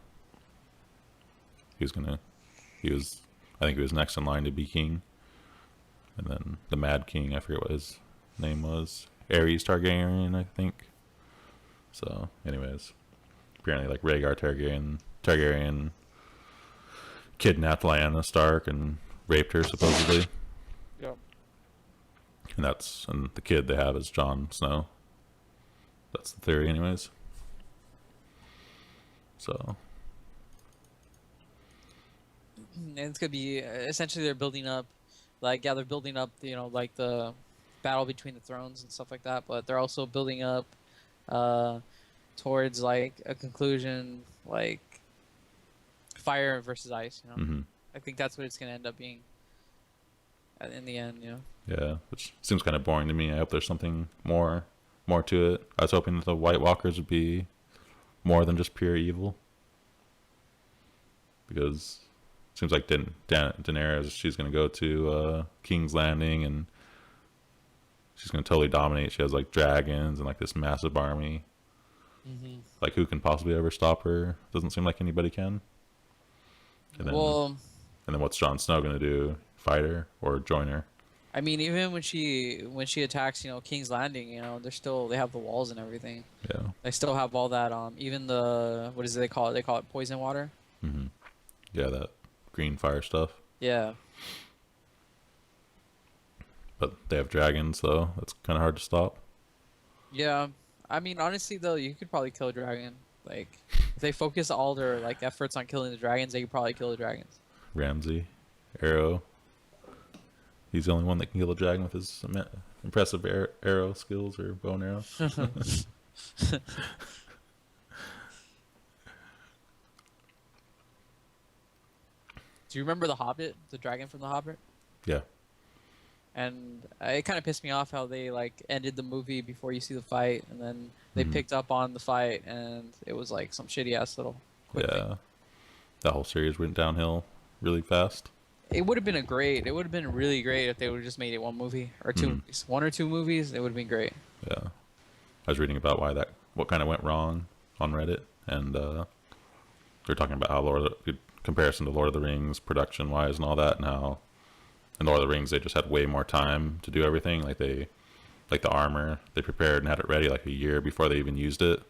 I think he was next in line to be king. And then the Mad King, I forget what his name was. Aerys Targaryen, I think. So, anyways, apparently like Rhaegar Targaryen kidnapped Lyanna Stark and raped her supposedly. Yep. And the kid they have is Jon Snow. That's the theory, anyways. So, And it's gonna be essentially they're building up, they're building up, like the battle between the thrones and stuff like that. But they're also building up towards like a conclusion, like fire versus ice. I think that's what it's gonna end up being in the end. yeah, which seems kind of boring to me. I hope there's something more to it. I was hoping that the White Walkers would be more than just pure evil, because it seems like Daenerys, she's going to go to King's Landing and she's going to totally dominate. She has like dragons and like this massive army. Like, who can possibly ever stop her? Doesn't seem like anybody can. And then what's Jon Snow going to do? Fight her or join her? I mean, even when she attacks, King's Landing, they have the walls and everything. Yeah. They still have all that. Even the what is it they call it? They call it poison water. Yeah, that green fire stuff. Yeah. But they have dragons, though. That's kind of hard to stop. Yeah. I mean, honestly, though, you could probably kill a dragon. Like, if they focus all their like efforts on killing the dragons, they could probably kill the dragons. Ramsay, Arrow. He's the only one that can kill a dragon with his impressive arrow skills, or bow and arrow. Do you remember the Hobbit, the dragon from the Hobbit? Yeah. And it kind of pissed me off how they like ended the movie before you see the fight, and then they picked up on the fight, and it was like some shitty ass little. Quick thing. That whole series went downhill really fast. It would have been It would have been really great if they would have just made it one movie or two movies. One or two movies. It would have been great. Yeah. I was reading about what kind of went wrong on Reddit, and they're talking about how comparison to Lord of the Rings production wise and all that, and how in Lord of the Rings they just had way more time to do everything. Like the armor, they prepared and had it ready like a year before they even used it.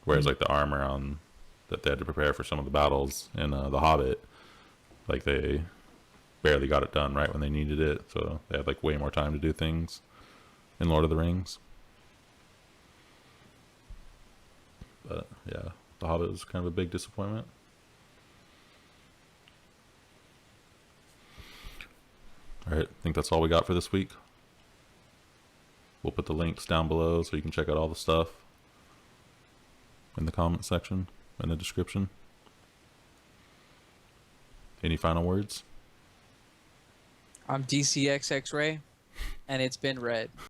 Whereas like the armor that they had to prepare for some of the battles in The Hobbit, like they barely got it done right when they needed it. So they had like way more time to do things in Lord of the Rings. But yeah, The Hobbit was kind of a big disappointment. All right, I think that's all we got for this week. We'll put the links down below so you can check out all the stuff in the comment section, in the description. Any final words? I'm DCXX Ray, and it's been read.